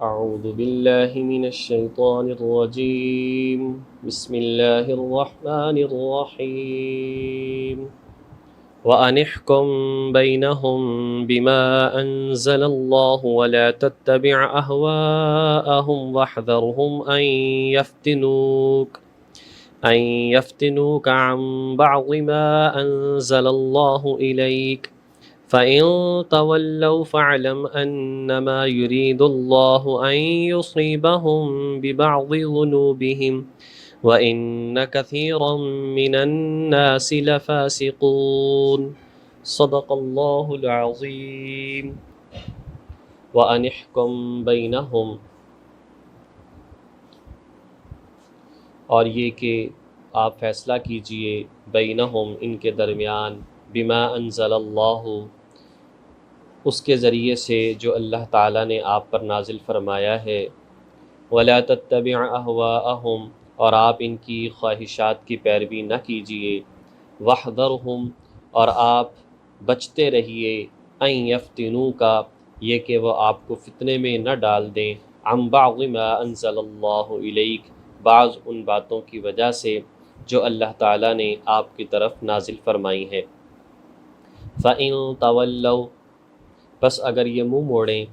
أعوذ بالله من الشيطان الرجيم بسم الله الرحمن الرحيم وأن احكم بينهم بما أنزل الله ولا تتبع أهواءهم واحذرهم أن يفتنوك عن بعض ما أنزل الله إليك فَإِن تَوَلَّوْا فَاعْلَمْ أَنَّمَا يُرِيدُ اللَّهُ أَن يُصِيبَهُم بِبَعْضِ ذُنُوبِهِمْ وَإِنَّ كَثِيرًا مِّنَ النَّاسِ لَفَاسِقُونَ صدق اللہ العظیم وَأَنِ احْكُم بَيْنَهُمْ، اور یہ کہ آپ فیصلہ کیجئے بینہم، ان کے درمیان، بما انزل اللہ، اس کے ذریعے سے جو اللہ تعالیٰ نے آپ پر نازل فرمایا ہے، وَلَا تَتَّبِعْ أَهْوَاءَهُمْ، اور آپ ان کی خواہشات کی پیروی نہ کیجیے، وَاحْذَرْهُمْ، اور آپ بچتے رہیے، أَن يَفْتِنُوكَ، یہ کہ وہ آپ کو فتنے میں نہ ڈال دیں، عَن بَعْضِ مَا أَنزَلَ اللَّهُ إِلَيْكَ، بعض ان باتوں کی وجہ سے جو اللہ تعالیٰ نے آپ کی طرف نازل فرمائی ہے۔ فَإِن تَوَلَّوْا، پس اگر یہ منہ موڑیں،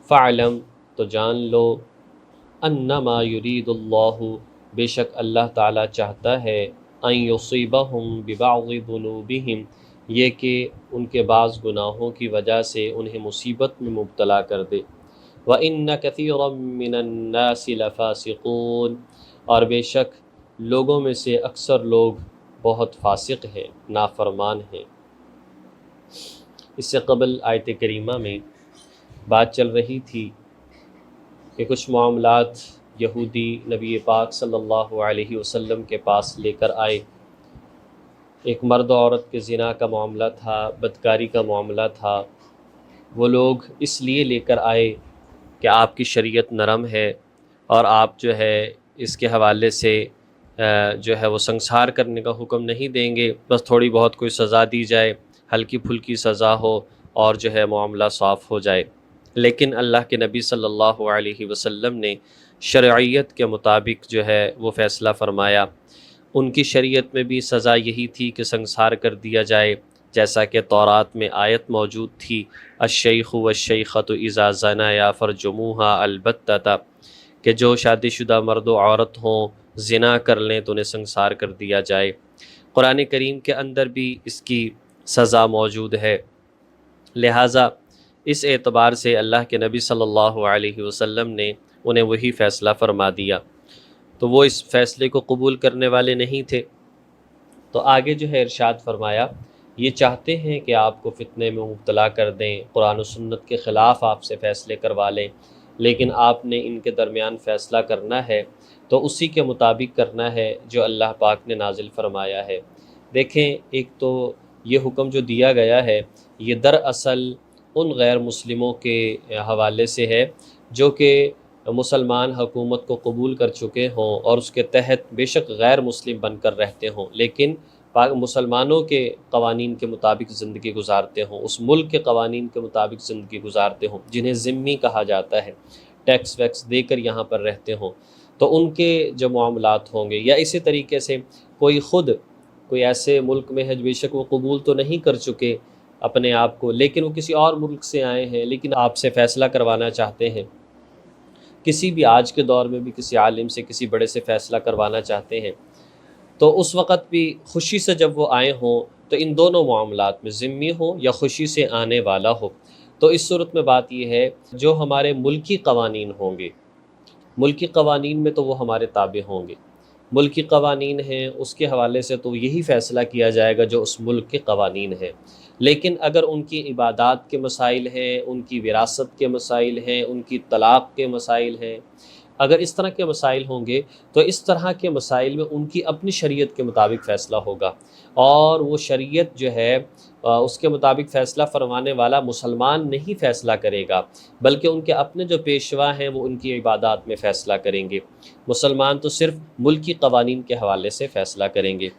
فَاعْلَمْ، تو جان لو، انما یرید اللہ، بے شک اللہ تعالیٰ چاہتا ہے، ان یصیبہم ببعض ذنوبہم، یہ کہ ان کے بعض گناہوں کی وجہ سے انہیں مصیبت میں مبتلا کر دے، وَإِنَّ كَثِيرًا مِّنَ النَّاسِ لَفَاسِقُونَ، اور بے شک لوگوں میں سے اکثر لوگ بہت فاسق ہیں، نافرمان ہیں۔ اس سے قبل آیت کریمہ میں بات چل رہی تھی کہ کچھ معاملات یہودی نبی پاک صلی اللہ علیہ وسلم کے پاس لے کر آئے۔ ایک مرد و عورت کے زنا کا معاملہ تھا، بدکاری کا معاملہ تھا۔ وہ لوگ اس لیے لے کر آئے کہ آپ کی شریعت نرم ہے اور آپ جو ہے اس کے حوالے سے جو ہے وہ سنسار کرنے کا حکم نہیں دیں گے، بس تھوڑی بہت کوئی سزا دی جائے، ہلکی پھلکی سزا ہو اور جو ہے معاملہ صاف ہو جائے۔ لیکن اللہ کے نبی صلی اللہ علیہ وسلم نے شرعیت کے مطابق جو ہے وہ فیصلہ فرمایا۔ ان کی شریعت میں بھی سزا یہی تھی کہ سنسار کر دیا جائے، جیسا کہ تورات میں آیت موجود تھی، الشیخ والشیخۃ اذا زنایا فرجموہا البتۃ، کہ جو شادی شدہ مرد و عورت ہوں زنا کر لیں تو انہیں سنسار کر دیا جائے۔ قرآن کریم کے اندر بھی اس کی سزا موجود ہے، لہٰذا اس اعتبار سے اللہ کے نبی صلی اللہ علیہ وسلم نے انہیں وہی فیصلہ فرما دیا، تو وہ اس فیصلے کو قبول کرنے والے نہیں تھے۔ تو آگے جو ہے ارشاد فرمایا، یہ چاہتے ہیں کہ آپ کو فتنے میں مبتلا کر دیں، قرآن و سنت کے خلاف آپ سے فیصلے کروا لیں، لیکن آپ نے ان کے درمیان فیصلہ کرنا ہے تو اسی کے مطابق کرنا ہے جو اللہ پاک نے نازل فرمایا ہے۔ دیکھیں، ایک تو یہ حکم جو دیا گیا ہے یہ دراصل ان غیر مسلموں کے حوالے سے ہے جو کہ مسلمان حکومت کو قبول کر چکے ہوں اور اس کے تحت بے شک غیر مسلم بن کر رہتے ہوں، لیکن مسلمانوں کے قوانین کے مطابق زندگی گزارتے ہوں، اس ملک کے قوانین کے مطابق زندگی گزارتے ہوں، جنہیں ذمی کہا جاتا ہے، ٹیکس ویکس دے کر یہاں پر رہتے ہوں، تو ان کے جو معاملات ہوں گے، یا اسی طریقے سے کوئی ایسے ملک میں ہے بے شک وہ قبول تو نہیں کر چکے اپنے آپ کو، لیکن وہ کسی اور ملک سے آئے ہیں لیکن آپ سے فیصلہ کروانا چاہتے ہیں، کسی بھی آج کے دور میں بھی کسی عالم سے، کسی بڑے سے فیصلہ کروانا چاہتے ہیں، تو اس وقت بھی خوشی سے جب وہ آئے ہوں تو ان دونوں معاملات میں ذمی ہو یا خوشی سے آنے والا ہو، تو اس صورت میں بات یہ ہے جو ہمارے ملکی قوانین ہوں گے، ملکی قوانین میں تو وہ ہمارے تابع ہوں گے، ملکی قوانین ہیں اس کے حوالے سے تو یہی فیصلہ کیا جائے گا جو اس ملک کے قوانین ہیں، لیکن اگر ان کی عبادات کے مسائل ہیں، ان کی وراثت کے مسائل ہیں، ان کی طلاق کے مسائل ہیں، اگر اس طرح کے مسائل ہوں گے تو اس طرح کے مسائل میں ان کی اپنی شریعت کے مطابق فیصلہ ہوگا، اور وہ شریعت جو ہے اس کے مطابق فیصلہ فرمانے والا مسلمان نہیں فیصلہ کرے گا، بلکہ ان کے اپنے جو پیشوا ہیں وہ ان کی عبادات میں فیصلہ کریں گے، مسلمان تو صرف ملکی قوانین کے حوالے سے فیصلہ کریں گے۔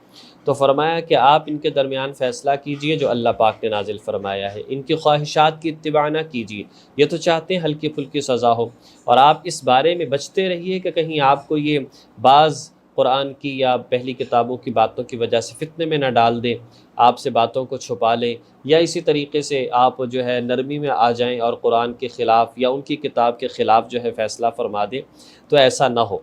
تو فرمایا کہ آپ ان کے درمیان فیصلہ کیجئے جو اللہ پاک نے نازل فرمایا ہے، ان کی خواہشات کی اتباع نہ کیجیے، یہ تو چاہتے ہیں ہلکی پھلکی سزا ہو، اور آپ اس بارے میں بچتے رہیے کہ کہیں آپ کو یہ بعض قرآن کی یا پہلی کتابوں کی باتوں کی وجہ سے فتنے میں نہ ڈال دیں، آپ سے باتوں کو چھپا لیں، یا اسی طریقے سے آپ جو ہے نرمی میں آ جائیں اور قرآن کے خلاف یا ان کی کتاب کے خلاف جو ہے فیصلہ فرما دیں، تو ایسا نہ ہو۔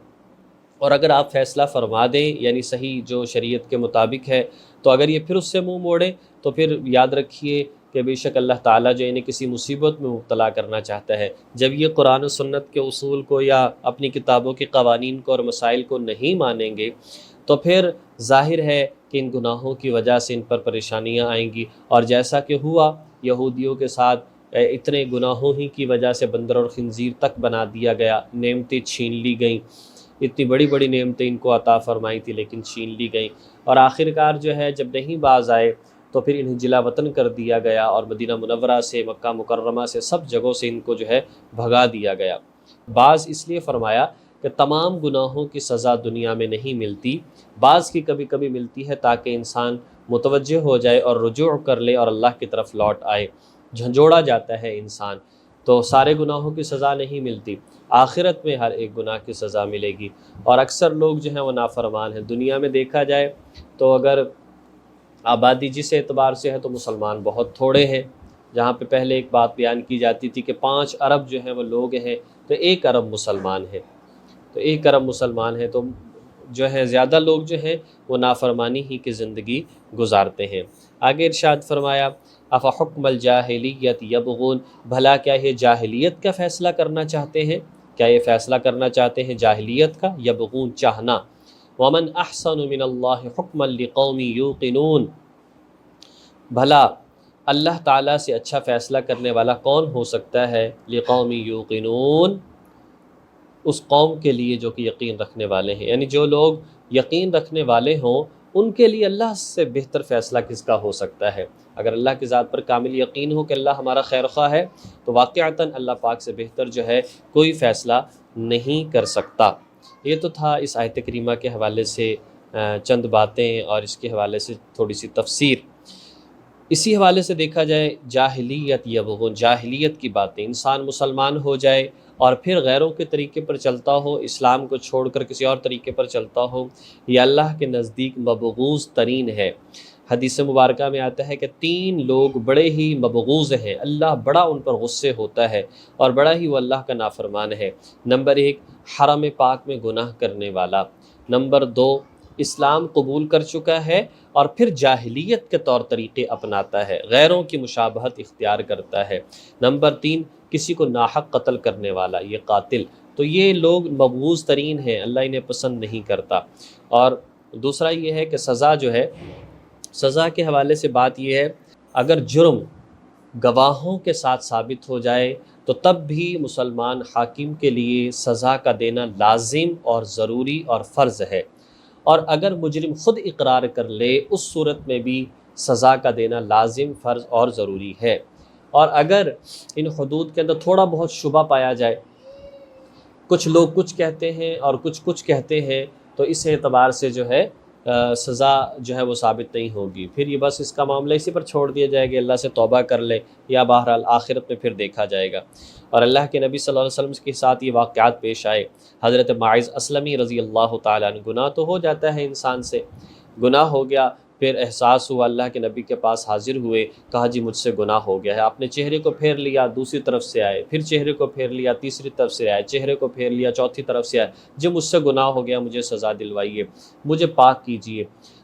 اور اگر آپ فیصلہ فرما دیں یعنی صحیح جو شریعت کے مطابق ہے، تو اگر یہ پھر اس سے منہ موڑیں تو پھر یاد رکھیے کہ بے شک اللہ تعالیٰ جو انہیں کسی مصیبت میں مبتلا کرنا چاہتا ہے۔ جب یہ قرآن و سنت کے اصول کو یا اپنی کتابوں کے قوانین کو اور مسائل کو نہیں مانیں گے، تو پھر ظاہر ہے کہ ان گناہوں کی وجہ سے ان پر پریشانیاں آئیں گی، اور جیسا کہ ہوا یہودیوں کے ساتھ، اتنے گناہوں ہی کی وجہ سے بندر اور خنزیر تک بنا دیا گیا، نعمتیں چھین لی گئیں، اتنی بڑی بڑی نعمتیں ان کو عطا فرمائی تھی لیکن چھین لی گئیں، اور آخرکار جو ہے جب نہیں باز آئے تو پھر انہیں جلا وطن کر دیا گیا، اور مدینہ منورہ سے، مکہ مکرمہ سے، سب جگہوں سے ان کو جو ہے بھگا دیا گیا۔ بعض اس لیے فرمایا کہ تمام گناہوں کی سزا دنیا میں نہیں ملتی، بعض کی کبھی کبھی ملتی ہے تاکہ انسان متوجہ ہو جائے اور رجوع کر لے اور اللہ کی طرف لوٹ آئے، جھنجھوڑا جاتا ہے انسان، تو سارے گناہوں کی سزا نہیں ملتی، آخرت میں ہر ایک گناہ کی سزا ملے گی۔ اور اکثر لوگ جو ہیں وہ نافرمان ہیں، دنیا میں دیکھا جائے تو اگر آبادی جس اعتبار سے ہے تو مسلمان بہت تھوڑے ہیں، جہاں پہ پہلے ایک بات بیان کی جاتی تھی کہ 5 ارب جو ہیں وہ لوگ ہیں تو 1 ارب مسلمان ہیں، تو 1 ارب مسلمان ہیں، تو جو ہے زیادہ لوگ جو ہیں وہ نافرمانی ہی کی زندگی گزارتے ہیں۔ آگے ارشاد فرمایا افحکم الجاہلیت یبغون، بھلا کیا یہ جاہلیت کا فیصلہ کرنا چاہتے ہیں؟ کیا یہ فیصلہ کرنا چاہتے ہیں جاہلیت کا؟ یبغون چاہنا۔ ومن احسن من اللہ حکما لقوم یوقنون، بھلا اللہ تعالیٰ سے اچھا فیصلہ کرنے والا کون ہو سکتا ہے؟ لقوم یوقنون، اس قوم کے لیے جو کہ یقین رکھنے والے ہیں، یعنی جو لوگ یقین رکھنے والے ہوں ان کے لیے اللہ سے بہتر فیصلہ کس کا ہو سکتا ہے؟ اگر اللہ کی ذات پر کامل یقین ہو کہ اللہ ہمارا خیر خواہ ہے تو واقعتاً اللہ پاک سے بہتر جو ہے کوئی فیصلہ نہیں کر سکتا۔ یہ تو تھا اس آیت کریمہ کے حوالے سے چند باتیں اور اس کے حوالے سے تھوڑی سی تفسیر۔ اسی حوالے سے دیکھا جائے جاہلیت یبغون، جاہلیت کی باتیں، انسان مسلمان ہو جائے اور پھر غیروں کے طریقے پر چلتا ہو، اسلام کو چھوڑ کر کسی اور طریقے پر چلتا ہو، یہ اللہ کے نزدیک مبغوض ترین ہے۔ حدیث مبارکہ میں آتا ہے کہ 3 لوگ بڑے ہی مبغوض ہیں، اللہ بڑا ان پر غصے ہوتا ہے اور بڑا ہی وہ اللہ کا نافرمان ہے۔ نمبر 1 حرم پاک میں گناہ کرنے والا، نمبر 2 اسلام قبول کر چکا ہے اور پھر جاہلیت کے طور طریقے اپناتا ہے، غیروں کی مشابہت اختیار کرتا ہے، نمبر 3 کسی کو ناحق قتل کرنے والا، یہ قاتل، تو یہ لوگ مبغوض ترین ہیں، اللہ انہیں پسند نہیں کرتا۔ اور دوسرا یہ ہے کہ سزا جو ہے، سزا کے حوالے سے بات یہ ہے اگر جرم گواہوں کے ساتھ ثابت ہو جائے تو تب بھی مسلمان حاکم کے لیے سزا کا دینا لازم اور ضروری اور فرض ہے، اور اگر مجرم خود اقرار کر لے اس صورت میں بھی سزا کا دینا لازم، فرض اور ضروری ہے۔ اور اگر ان حدود کے اندر تھوڑا بہت شبہ پایا جائے، کچھ لوگ کچھ کہتے ہیں اور کچھ کہتے ہیں، تو اس اعتبار سے جو ہے سزا جو ہے وہ ثابت نہیں ہوگی، پھر یہ بس اس کا معاملہ اسی پر چھوڑ دیا جائے گا، اللہ سے توبہ کر لے، یا بہرحال آخرت میں پھر دیکھا جائے گا۔ اور اللہ کے نبی صلی اللہ علیہ وسلم کے ساتھ یہ واقعات پیش آئے، حضرت معاذ اسلمی رضی اللہ تعالیٰ عنہ، گناہ تو ہو جاتا ہے انسان سے، گناہ ہو گیا، پھر احساس ہوا، اللہ کے نبی کے پاس حاضر ہوئے، کہا جی مجھ سے گناہ ہو گیا ہے، آپ نے چہرے کو پھیر لیا، دوسری طرف سے آئے، پھر چہرے کو پھیر لیا، تیسری طرف سے آئے، چہرے کو پھیر لیا، چوتھی طرف سے آئے، جی مجھ سے گناہ ہو گیا، مجھے سزا دلوائیے، مجھے پاک کیجیے۔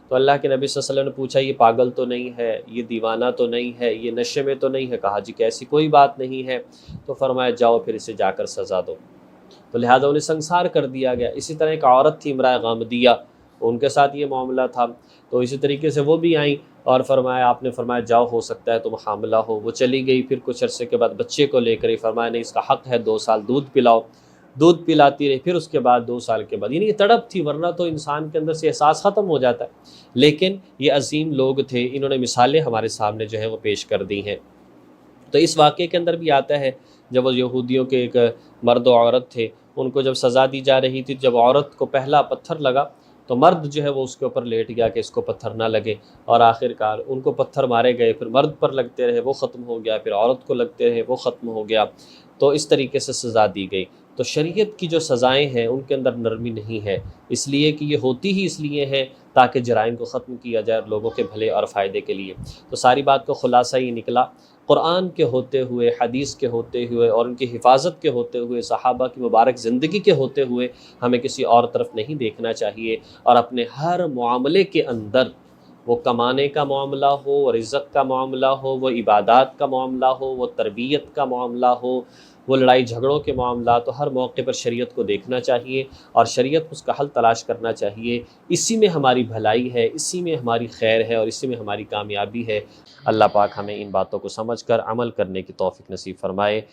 تو اللہ کے نبی صلی اللہ علیہ وسلم نے پوچھا یہ پاگل تو نہیں ہے، یہ دیوانہ تو نہیں ہے، یہ نشے میں تو نہیں ہے؟ کہا جی کہ ایسی کوئی بات نہیں ہے۔ تو فرمایا جاؤ پھر اسے جا کر سزا دو، تو لہٰذا انہیں سنسار کر دیا گیا۔ اسی طرح ایک عورت تھی امرأہ غامدیہ، ان کے ساتھ یہ معاملہ تھا، تو اسی طریقے سے وہ بھی آئیں اور فرمایا، آپ نے فرمایا جاؤ ہو سکتا ہے تم حاملہ ہو، وہ چلی گئی، پھر کچھ عرصے کے بعد بچے کو لے کر ہی فرمایا نہیں اس کا حق ہے 2 سال دودھ پلاؤ، دودھ پلاتی رہی، پھر اس کے بعد 2 سال کے بعد، یعنی یہ تڑپ تھی، ورنہ تو انسان کے اندر سے احساس ختم ہو جاتا ہے، لیکن یہ عظیم لوگ تھے، انہوں نے مثالیں ہمارے سامنے جو ہے وہ پیش کر دی ہیں۔ تو اس واقعے کے اندر بھی آتا ہے جب وہ یہودیوں کے ایک مرد و عورت تھے، ان کو جب سزا دی جا رہی تھی، جب عورت کو پہلا پتھر لگا تو مرد جو ہے وہ اس کے اوپر لیٹ گیا کہ اس کو پتھر نہ لگے، اور آخر کار ان کو پتھر مارے گئے، پھر مرد پر لگتے رہے وہ ختم ہو گیا، پھر عورت کو لگتے رہے وہ ختم ہو گیا، تو اس طریقے سے سزا دی گئی۔ تو شریعت کی جو سزائیں ہیں ان کے اندر نرمی نہیں ہے، اس لیے کہ یہ ہوتی ہی اس لیے ہے تاکہ جرائم کو ختم کیا جائے لوگوں کے بھلے اور فائدے کے لیے۔ تو ساری بات کا خلاصہ یہ نکلا، قرآن کے ہوتے ہوئے، حدیث کے ہوتے ہوئے، اور ان کی حفاظت کے ہوتے ہوئے، صحابہ کی مبارک زندگی کے ہوتے ہوئے ہمیں کسی اور طرف نہیں دیکھنا چاہیے، اور اپنے ہر معاملے کے اندر، وہ کمانے کا معاملہ ہو، وہ رزق کا معاملہ ہو، وہ عبادات کا معاملہ ہو، وہ تربیت کا معاملہ ہو، وہ لڑائی جھگڑوں کے معاملات، تو ہر موقع پر شریعت کو دیکھنا چاہیے اور شریعت اس کا حل تلاش کرنا چاہیے۔ اسی میں ہماری بھلائی ہے، اسی میں ہماری خیر ہے، اور اسی میں ہماری کامیابی ہے۔ اللہ پاک ہمیں ان باتوں کو سمجھ کر عمل کرنے کی توفیق نصیب فرمائے۔